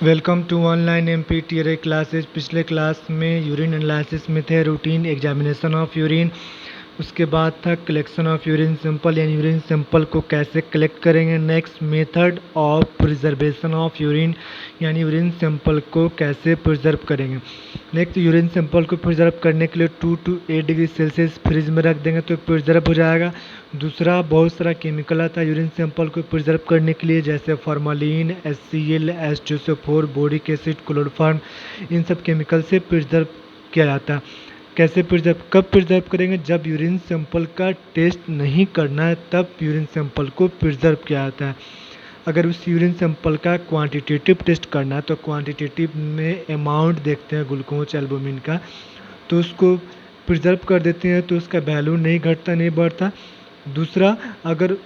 Welcome to online MPTRA classes. पिछले class में urine analysis में थे रूटीन एग्जामिनेशन ऑफ यूरिन। उसके बाद था कलेक्शन ऑफ यूरिन सैंपल, यानी यूरिन सैंपल को कैसे कलेक्ट करेंगे। Next method of preservation of urine, यानी यूरिन सैंपल को कैसे प्रिजर्व करेंगे। नेक्स्ट यूरिन सैंपल को प्रिजर्व करने के लिए 2 to 8 डिग्री सेल्सियस फ्रिज में रख देंगे तो प्रिजर्व हो जाएगा। दूसरा, बहुत सारा केमिकल आता है यूरिन सैंपल को प्रिजर्व करने के लिए, जैसे formalin, HCl, H2SO4, boric acid, chloroform. इन सब केमिकल से प्रिजर्व किया जाता है। कैसे प्रिजर्व, कब प्रिजर्व करेंगे? जब यूरिन सैंपल का टेस्ट नहीं करना है तब यूरिन सैंपल को प्रिजर्व किया जाता है। अगर उस यूरिन सैंपल का क्वांटिटेटिव टेस्ट करना है तो क्वांटिटेटिव में अमाउंट देखते हैं ग्लूकोज एल्बुमिन का, तो उसको प्रिजर्व कर देते हैं तो उसका वैल्यू नहीं घटता नहीं बढ़ता। दूसरा, अगर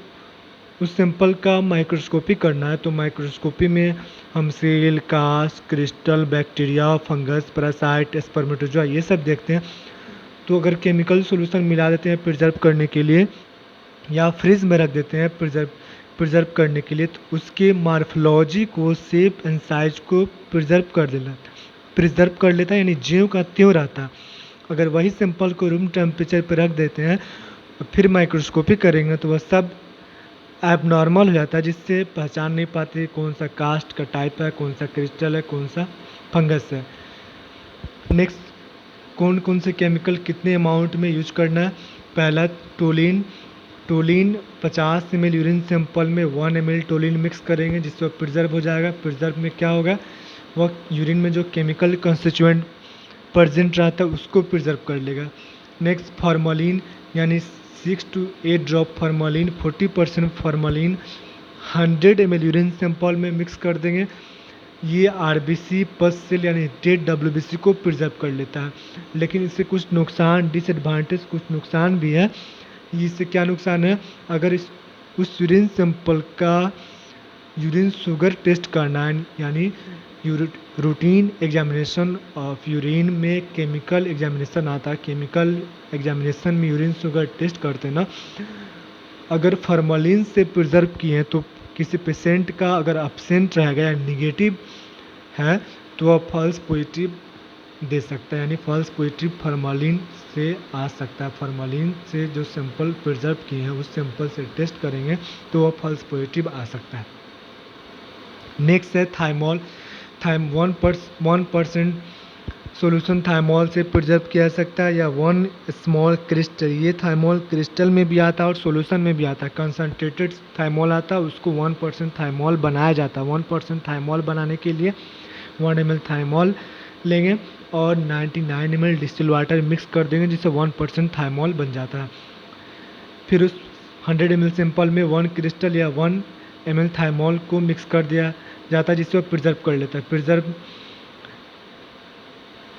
उस सैंपल का माइक्रोस्कोपी करना है तो माइक्रोस्कोपी में हम cell, cast, crystal, bacteria, fungus, parasite, spermatozoa ये सब देखते हैं। तो अगर केमिकल सॉल्यूशन मिला देते हैं प्रिजर्व करने के लिए या फ्रिज में रख देते हैं प्रिजर्व करने के लिए, तो उसके मार्फोलॉजी को, शेप एंड साइज को प्रिजर्व कर लेता है, यानी ज्यों का त्यों रहता है। अगर वही सैंपल को रूम टेम्परेचर पर रख देते हैं और फिर माइक्रोस्कोपी करेंगे तो वह सब एबनॉर्मल हो जाता है, जिससे पहचान नहीं पाते कौन सा कास्ट का टाइप है, कौन सा क्रिस्टल है, कौन सा फंगस है। नेक्स्ट, कौन कौन से केमिकल कितने अमाउंट में यूज करना है। पहला, टोलिन 50 ml यूरिन सैंपल में 1 ml टोलिन मिक्स करेंगे जिससे वह प्रिजर्व हो जाएगा। प्रिजर्व में क्या होगा, वह यूरिन में जो केमिकल कंस्टिट्यूएंट प्रेजेंट रहता है उसको प्रिजर्व कर लेगा। नेक्स्ट, फॉर्मलिन, यानी 6 to 8 drop formalin, 40% formalin 100 ml urine sample में मिक्स कर देंगे। ये RBC पस सेल यानी डेड WBC को प्रिजर्व कर लेता है। लेकिन इससे कुछ नुकसान, डिसएडवांटेज, कुछ नुकसान भी है। इससे क्या नुकसान है, अगर उस यूरिन सैंपल का यूरिन शुगर टेस्ट करना है, यानी रूटीन एग्जामिनेशन ऑफ यूरिन में केमिकल एग्जामिनेशन आता है, केमिकल एग्जामिनेशन में यूरिन शुगर टेस्ट करते हैं ना, अगर फॉर्मलिन से प्रिजर्व किए हैं तो किसी पेशेंट का अगर एब्सेंट रहेगा या निगेटिव है तो वह फॉल्स पॉजिटिव दे सकता है, यानी फॉल्स पॉजिटिव फॉर्मलिन से आ सकता है। फॉर्मलिन से जो सैंपल प्रिजर्व किए हैं उस सैंपल से टेस्ट करेंगे तो वह फॉल्स पॉजिटिव आ सकता है। नेक्स्ट है थाइमोल। 1% सोल्यूशन थाइमोल से प्रिजर्व किया जा सकता है, या 1 स्मॉल क्रिस्टल। ये थाइमोल क्रिस्टल में भी आता है और सोल्यूशन में भी आता है। कंसनट्रेटेड थाइमोल आता है, उसको 1% थाइमोल बनाया जाता है। 1% थाइमोल बनाने के लिए 1 ml थाइमोल लेंगे और 99 ml डिस्टिल वाटर मिक्स कर देंगे जिससे 1% थाइमोल बन जाता है। फिर उस 100 ml सैंपल में 1 क्रिस्टल या 1 ml थाइमोल को मिक्स कर दिया जाता है जिससे वो प्रिजर्व कर लेता है। प्रिजर्व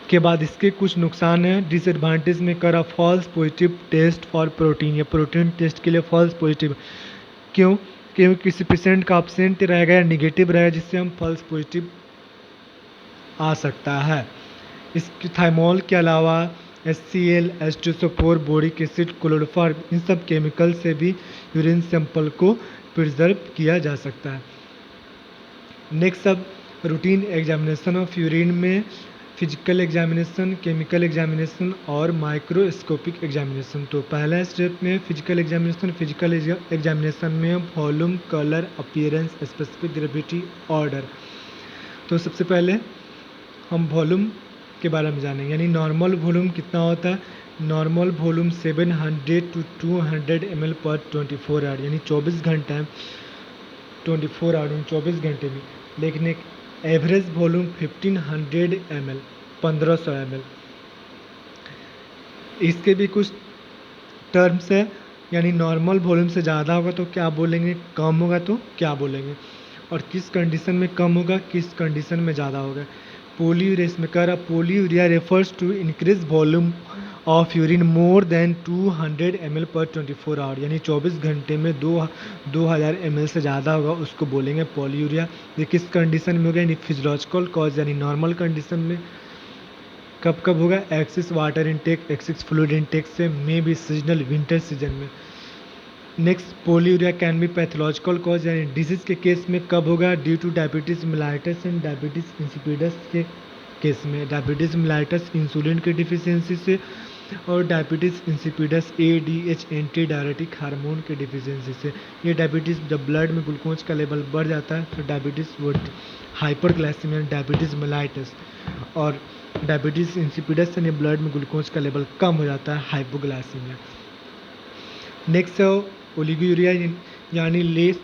के बाद इसके कुछ नुकसान हैं। डिसएडवांटेज में करा false positive test for protein, या प्रोटीन टेस्ट के लिए फॉल्स पॉजिटिव। क्यों? क्योंकि किसी पेशेंट का एब्सेंट रहेगा या निगेटिव रहेगा जिससे हम फॉल्स पॉजिटिव आ सकता है। इस थाइमोल के अलावा HCl, H2SO4, boric acid, chloroform, इन सब केमिकल से भी यूरिन सैंपल को प्रिजर्व किया जा सकता है। नेक्स्ट, अब रूटीन एग्जामिनेशन ऑफ यूरिन में फिजिकल एग्जामिनेशन, केमिकल एग्जामिनेशन और माइक्रोस्कोपिक एग्जामिनेशन। तो पहला स्टेप में फिजिकल एग्जामिनेशन। फिजिकल एग्जामिनेशन में volume, colour, appearance, specific gravity, order. तो सबसे पहले हम वॉल्यूम के बारे में जानेंगे, यानी नॉर्मल वॉल्यूम कितना होता है। नॉर्मल वॉल्यूम 700 to 200 ml पर 24 आवर, यानी 24 घंटे 24 आवर में 24 घंटे में। लेकिन एक एवरेज वॉल्यूम 1500 ml 1500 ml। इसके भी कुछ टर्म्स है, यानी नॉर्मल वॉल्यूम से ज़्यादा होगा तो क्या बोलेंगे, कम होगा तो क्या बोलेंगे, और किस कंडीशन में कम होगा, किस कंडीशन में ज़्यादा होगा। पोलीयूरिया में कह रहा, polyuria refers to increase volume of urine more than 200 ml पर 24 आवर, यानी 24 घंटे में 2000 ml से ज़्यादा होगा उसको बोलेंगे पोलीयूरिया। ये किस कंडीशन में होगा, यानी फिजियोलॉजिकल कॉज, यानी नॉर्मल कंडीशन में कब कब होगा, excess water intake, excess fluid intake से, may be seasonal winter season में। Next, polyuria can be pathological cause, यानी डिजीज़ के केस में कब होगा? Due to diabetes mellitus and diabetes insipidus के केस में। डायबिटीज़ मेलाइटस इंसुलिन की डिफिशियंसी से, और diabetes insipidus ADH anti diuretic hormone की डिफिशियंसी से। ये डायबिटीज़ जब ब्लड में ग्लूकोज का लेवल बढ़ जाता है तो डायबिटीज़ वो हाइपरग्लाइसीमिया, डायबिटीज़ मेलाइटस, और डायबिटीज़ इंसिपिडस यानी ब्लड में ग्लूकोज का लेवल कम हो जाता है, हाइपोग्लाइसीमिया। नेक्स्ट है ओलिगोयूरिया, यानी लेस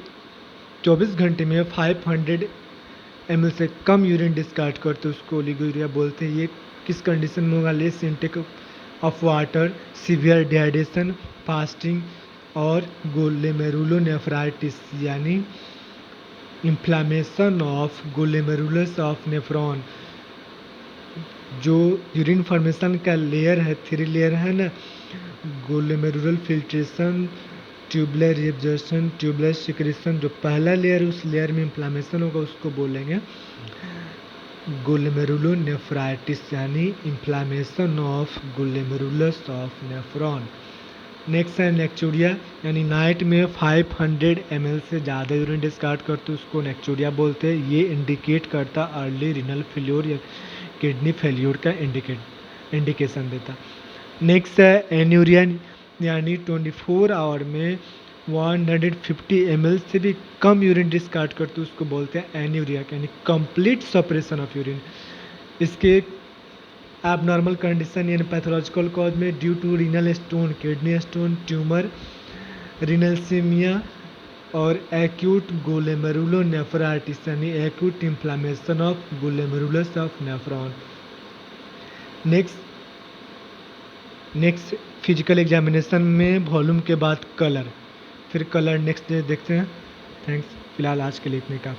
24 घंटे में 500 ml से कम यूरिन डिस्कार्ड करते उसको ओलिगोयूरिया बोलते हैं। ये किस कंडीशन में होगा? Less intake of water, severe dehydration, fasting और ग्लोमेरुलोनेफ्राइटिस, यानी inflammation of glomerulus of nephron. जो यूरिन फॉर्मेशन का लेयर है, 3 लेयर है ना, glomerular filtration, tubular reabsorption, tubular secretion. जो पहला लेयर है उस लेयर में इन्फ्लामेशन होगा, उसको बोलेंगे ग्लोमेरुलोनेफ्राइटिस, यानी inflammation of glomerulus of nephron. Next है नेक्चूरिया, यानी नाइट में 500 ml से ज़्यादा यूरिन डिस्कार्ड करते उसको नेक्चूरिया बोलते हैं। ये इंडिकेट करता अर्ली रिनल फेल्योर या किडनी फेल्योर का इंडिकेशन देता। नेक्स्ट है एन्यूरिया, यानी 24 आवर में 150 ml से भी कम यूरिन डिस्कार्ड करते उसको बोलते हैं एन्यूरिया, यानी कंप्लीट सप्रेशन ऑफ यूरिन। इसके एबनॉर्मल कंडीशन यानी पैथोलॉजिकल कॉज में due to renal stone, kidney stone, tumour, renal ischaemia और एक्यूट ग्लोमेरुलोनेफ्राइटिस, यानी acute inflammation of glomerulus of nephron. Next physical examination में वॉल्यूम के बाद कलर, फिर कलर नेक्स्ट डे देखते हैं। थैंक्स, फिलहाल आज के लिए इतने काफ़ी।